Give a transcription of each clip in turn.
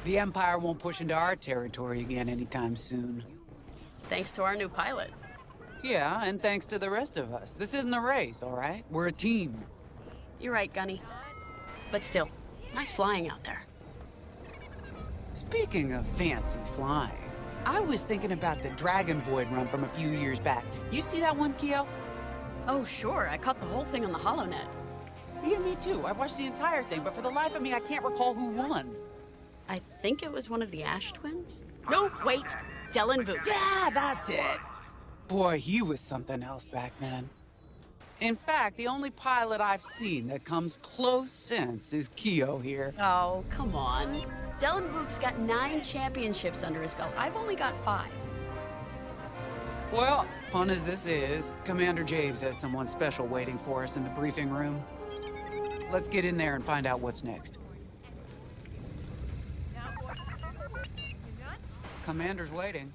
The Empire won't push into our territory again anytime soon. Thanks to our new pilot. Yeah, and thanks to the rest of us. This isn't a race, all right? We're a team. You're right, Gunny. But still, nice flying out there. Speaking of fancy flying, I was thinking about the Dragon Void run from a few years back. You see that one, Keo? Oh, sure. I caught the whole thing on the HoloNet. Yeah, me too. I watched the entire thing, but for the life of me, I can't recall who won. I think it was one of the Ash twins? No, wait! Dylan Vu. Yeah, that's it! Boy, he was something else back then. In fact, the only pilot I've seen that comes close since is Keo here. Oh, come on. Dylan Vu's got 9 championships under his belt. I've only got 5. Well, fun as this is, Commander Javes has someone special waiting for us in the briefing room. Let's get in there and find out what's next. Commander's waiting.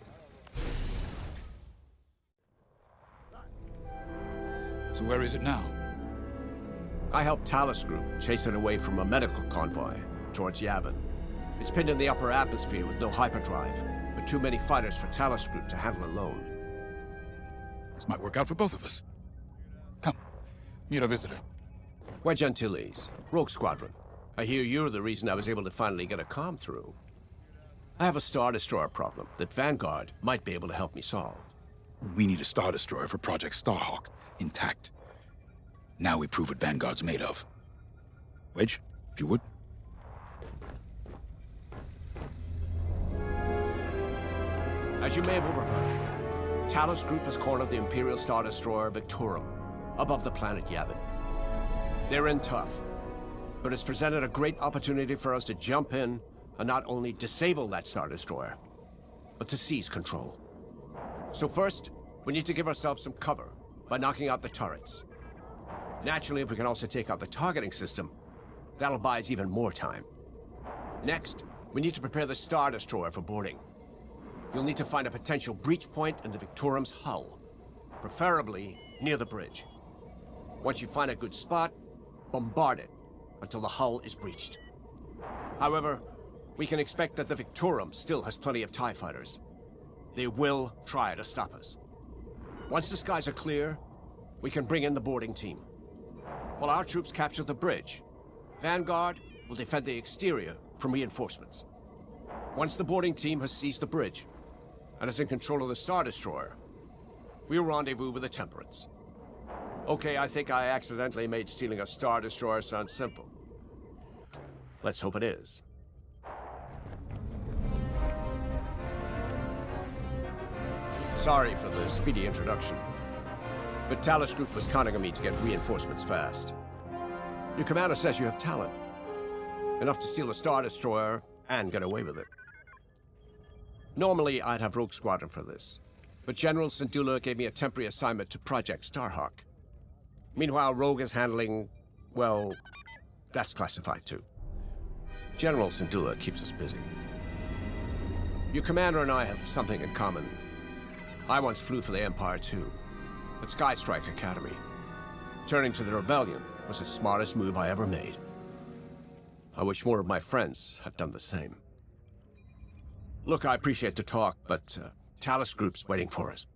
So where is it now? I helped Talus Group chase it away from a medical convoy towards Yavin. It's pinned in the upper atmosphere with no hyperdrive, but too many fighters for Talus Group to handle alone. This might work out for both of us. Come, meet our visitor. Wedge Antilles, Rogue Squadron. I hear you're the reason I was able to finally get a comm through. I have a Star Destroyer problem that Vanguard might be able to help me solve. We need a Star Destroyer for Project Starhawk, intact. Now we prove what Vanguard's made of. Wedge, if you would. As you may have overheard, Talus Group has cornered the Imperial Star Destroyer Victorum above the planet Yavin. They're in tough, but it's presented a great opportunity for us to jump in and not only disable that Star Destroyer, but to seize control. So first, we need to give ourselves some cover by knocking out the turrets. Naturally, if we can also take out the targeting system, that'll buy us even more time. Next, we need to prepare the Star Destroyer for boarding. You'll need to find a potential breach point in the Victorum's hull, preferably near the bridge. Once you find a good spot, bombard it until the hull is breached. However, we can expect that the Victorum still has plenty of TIE fighters. They will try to stop us. Once the skies are clear, we can bring in the boarding team. While our troops capture the bridge, Vanguard will defend the exterior from reinforcements. Once the boarding team has seized the bridge and is in control of the Star Destroyer, we'll rendezvous with the Temperance. Okay, I think I accidentally made stealing a Star Destroyer sound simple. Let's hope it is. Sorry for the speedy introduction, but Talus Group was counting on me to get reinforcements fast. Your commander says you have talent. Enough to steal a Star Destroyer and get away with it. Normally, I'd have Rogue Squadron for this, but General Syndulla gave me a temporary assignment to Project Starhawk. Meanwhile, Rogue is handling, well, that's classified too. General Syndulla keeps us busy. Your commander and I have something in common. I once flew for the Empire too, at Skystrike Academy. Turning to the Rebellion was the smartest move I ever made. I wish more of my friends had done the same. Look, I appreciate the talk, but Talus Group's waiting for us.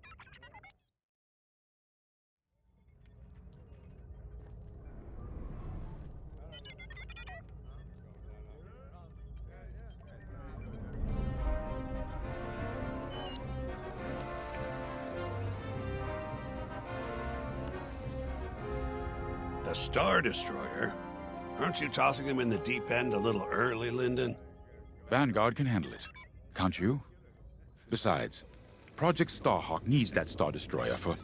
The Star Destroyer? Aren't you tossing him in the deep end a little early, Lyndon? Vanguard can handle it. Can't you? Besides, Project Starhawk needs that Star Destroyer for...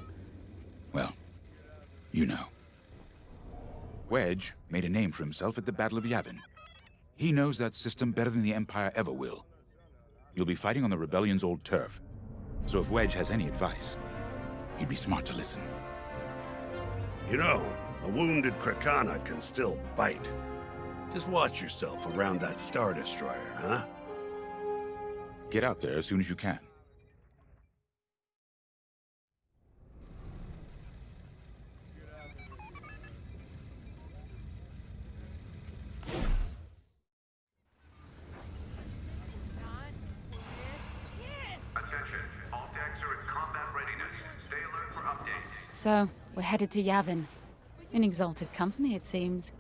well, you know. Wedge made a name for himself at the Battle of Yavin. He knows that system better than the Empire ever will. You'll be fighting on the Rebellion's old turf, so if Wedge has any advice, he'd be smart to listen. You know, a wounded Krakana can still bite. Just watch yourself around that Star Destroyer, huh? Get out there as soon as you can. So, we're headed to Yavin. In exalted company, it seems.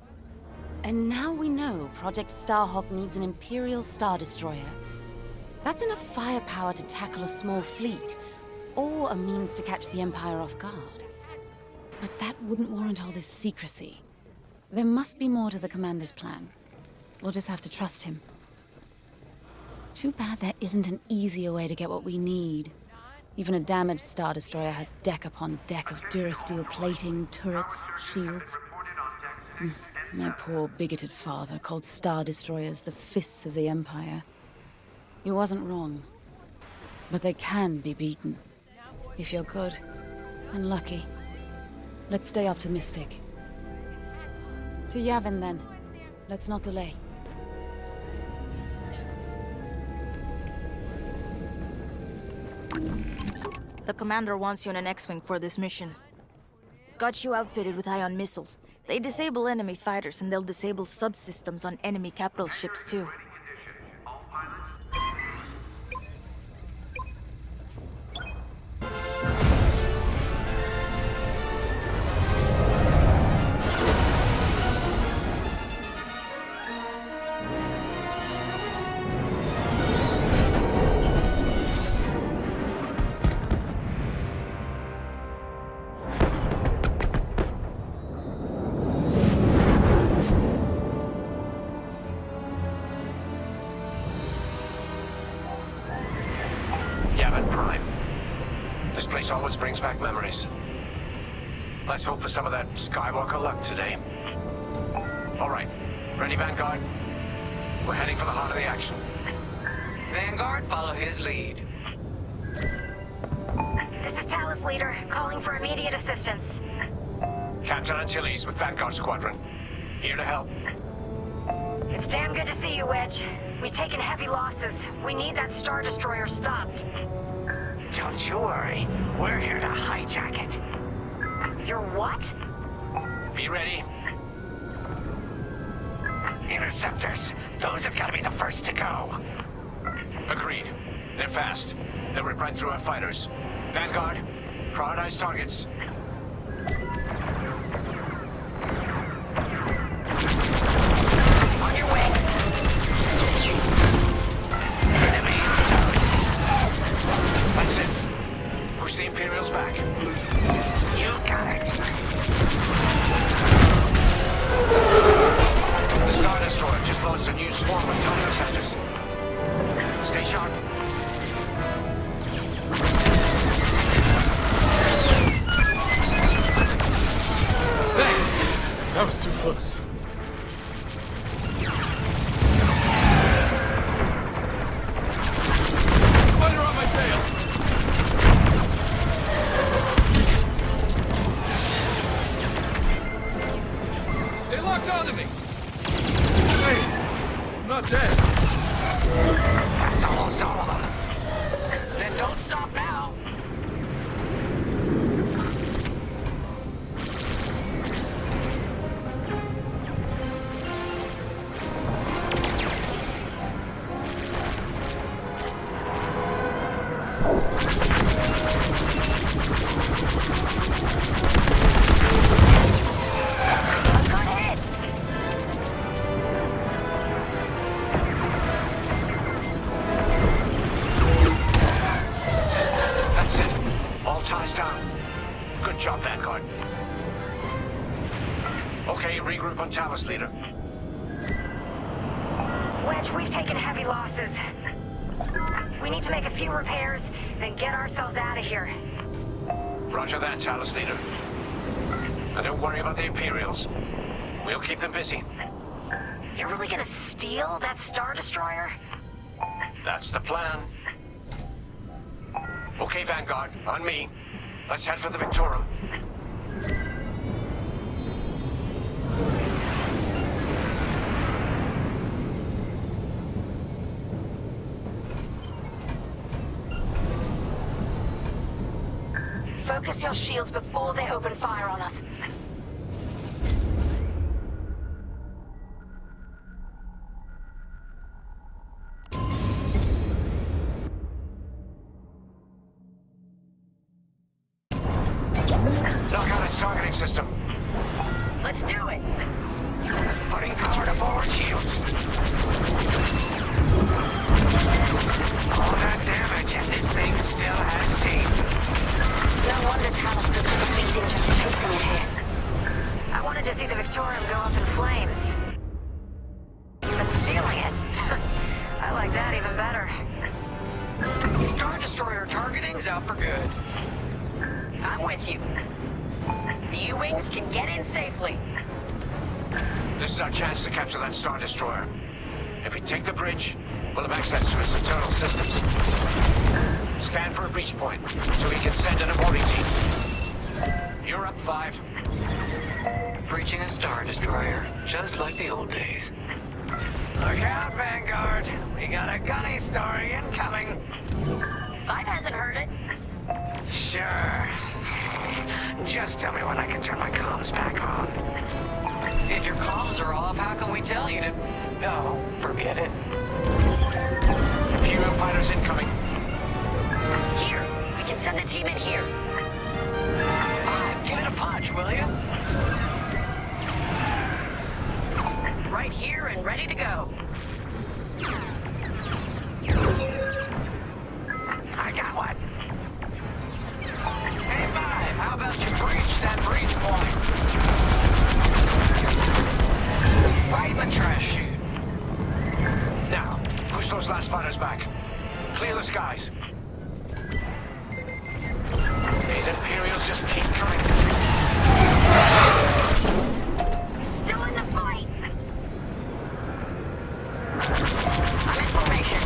And now we know Project Starhawk needs an Imperial Star Destroyer. That's enough firepower to tackle a small fleet, or a means to catch the Empire off guard. But that wouldn't warrant all this secrecy. There must be more to the Commander's plan. We'll just have to trust him. Too bad there isn't an easier way to get what we need. Even a damaged Star Destroyer has deck upon deck of Durasteel plating, turrets, shields. My poor bigoted father called Star Destroyers the fists of the Empire. He wasn't wrong. But they can be beaten. If you're good and lucky. Let's stay optimistic. To Yavin, then. Let's not delay. The commander wants you in an X-Wing for this mission. Got you outfitted with ion missiles. They disable enemy fighters, and they'll disable subsystems on enemy capital ships, too. Yavin Prime. This place always brings back memories. Let's hope for some of that Skywalker luck today. All right. Ready, Vanguard? We're heading for the heart of the action. Vanguard, follow his lead. This is Talus Leader, calling for immediate assistance. Captain Antilles with Vanguard Squadron. Here to help. It's damn good to see you, Wedge. We've taken heavy losses. We need that Star Destroyer stopped. Don't you worry. We're here to hijack it. You're what? Be ready. Interceptors. Those have got to be the first to go. Agreed. They're fast. They'll rip right through our fighters. Vanguard, prioritize targets. On your way. Enemy's toast. That's it. Push the Imperials back. You got it. The Star Destroyer just launched a new swarm of tiny interceptors. Stay sharp. Thanks! That was too close. Fighter on my tail! They locked onto me! Hey, I'm not dead. That's almost all of them. Then don't stop now. Good hit! That's it. All ties down. Good job, Vanguard. Okay, regroup on Talus, Leader. Wedge, we've taken heavy losses. We need to make a few repairs, then get ourselves out of here. Roger that, Talus, Leader. And don't worry about the Imperials. We'll keep them busy. You're really gonna steal that Star Destroyer? That's the plan. Okay, Vanguard, on me. Let's head for the Victorum. Focus your shields before they open fire on us. Knock out its targeting system. Let's do it. Putting power to forward shields. All that damage, and this thing still has teeth. No wonder Talos Group's defeating just chasing it here. I wanted to see the Victorium go up in flames. But stealing it, I like that even better. Star Destroyer targeting's out for good. I'm with you. The U-Wings can get in safely. This is our chance to capture that Star Destroyer. If we take the bridge, we'll have access to its internal systems. Scan for a breach point, so we can send an aborting team. You're up, 5. Breaching a Star Destroyer, just like the old days. Look out, Vanguard. We got a gunny story incoming. 5 hasn't heard it. Sure. Just tell me when I can turn my comms back on. If your comms are off, how can we tell you to... Oh, forget it. Imperial fighters incoming. Here, we can send the team in here. Give it a punch, will you? Right here and ready to go. I got one. Hey, 5, how about you breach that breach point? Right in the trash chute. Now, push those last fighters back. Clear the skies. These Imperials just keep coming. Still in the fight. I'm in formation.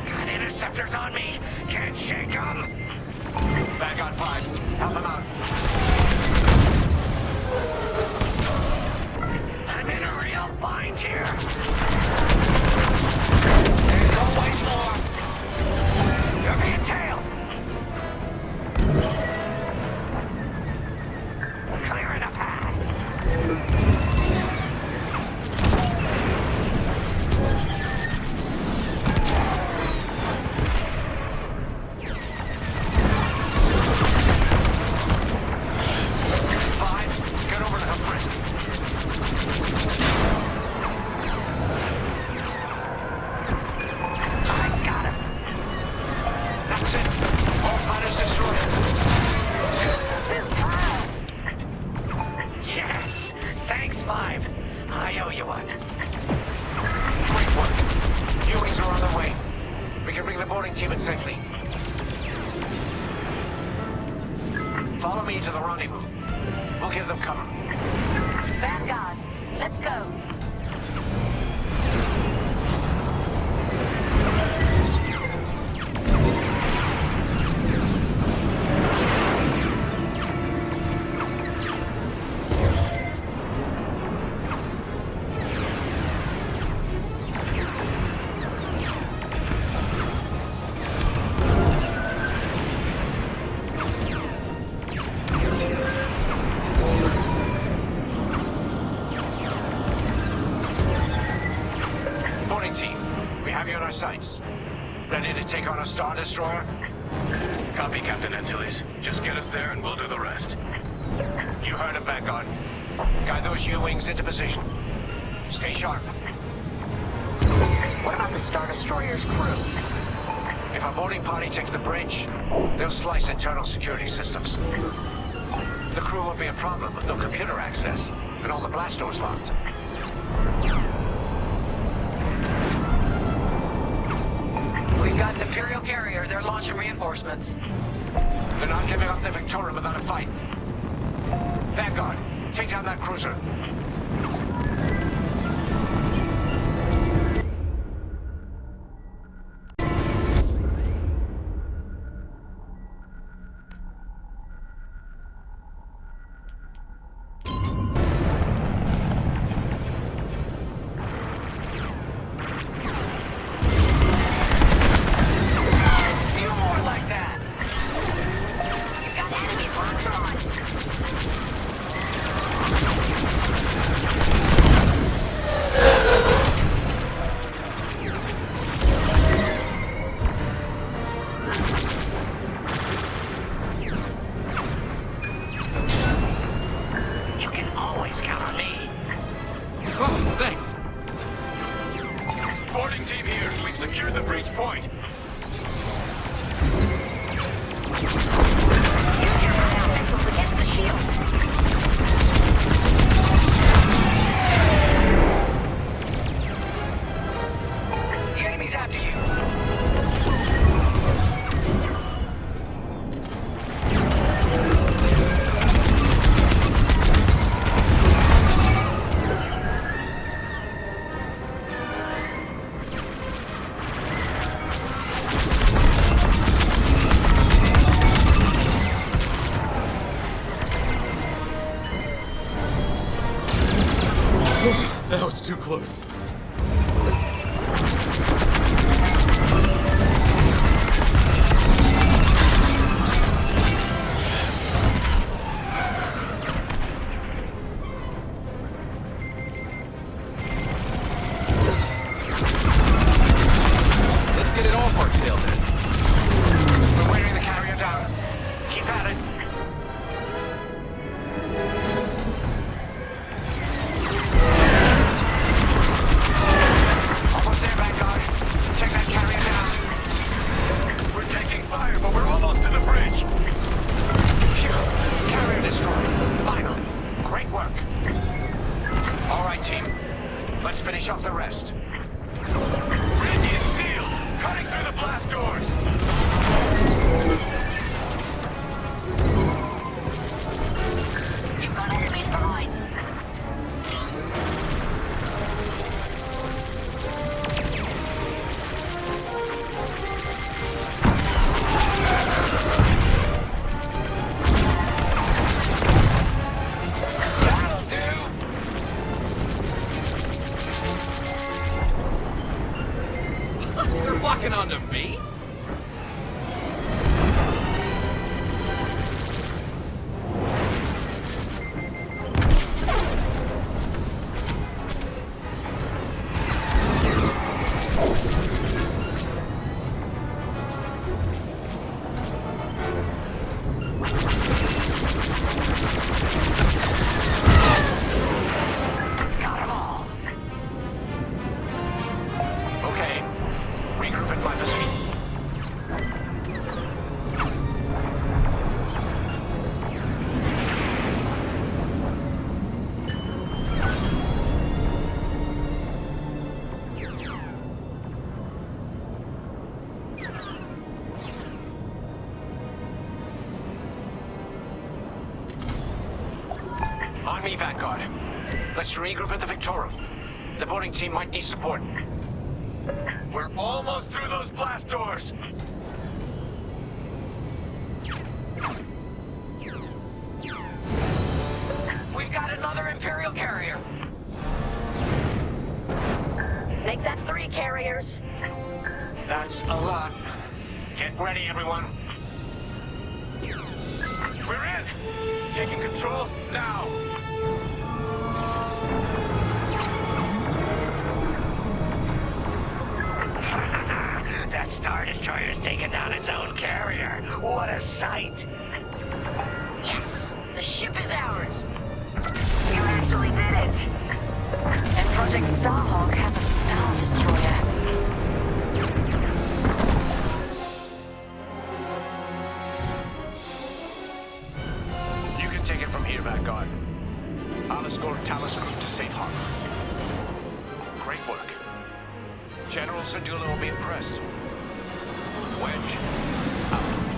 Got interceptors on me. Can't shake them. Vanguard 5, help them out. I'm in a real bind here. There's always more. You're being tailed. Clearing a path. 5, get over to the frisk. I got him. That's it. All fighters destroyed. Superb. Yes! Thanks, 5. I owe you one. Great work. U-Wings are on their way. We can bring the boarding team in safely. Follow me to the rendezvous. We'll give them cover. Vanguard, let's go. Sights. Ready to take on a Star Destroyer? Copy, Captain Antilles. Just get us there and we'll do the rest. You heard him, Vanguard. Guide those U-Wings into position. Stay sharp. What about the Star Destroyer's crew? If our boarding party takes the bridge, they'll slice internal security systems. The crew won't be a problem with no computer access and all the blast doors locked. We've got an Imperial carrier. They're launching reinforcements. They're not giving up the Victorium without a fight. Vanguard, take down that cruiser. too close. Let's get it off our tail then. We're wearing the carrier down. Keep at it. Almost there, Vanguard. Take that carrier down. We're taking fire, but we're almost to the bridge. Phew. Carrier destroyed. Finally. Great work. All right, team. Let's finish off the rest. Bridge is sealed. Cutting through the blast doors. You've got enemies behind. That'll do. They're locking onto me? Got 'em all. Okay. Regroup at my position. On me, Vanguard. Let's regroup at the Victorum. The boarding team might need support. We're almost through those blast doors! We've got another Imperial carrier! Make that 3 carriers. That's a lot. Get ready, everyone. We're in! Taking control now! That Star Destroyer's taken down its own carrier. What a sight! Yes, the ship is ours. You actually did it. And Project Starhawk has a Star Destroyer. You can take it from here, Vanguard. I'll escort Talos Group to safe harbor. Great work. General Sandula will be impressed. Wedge, out.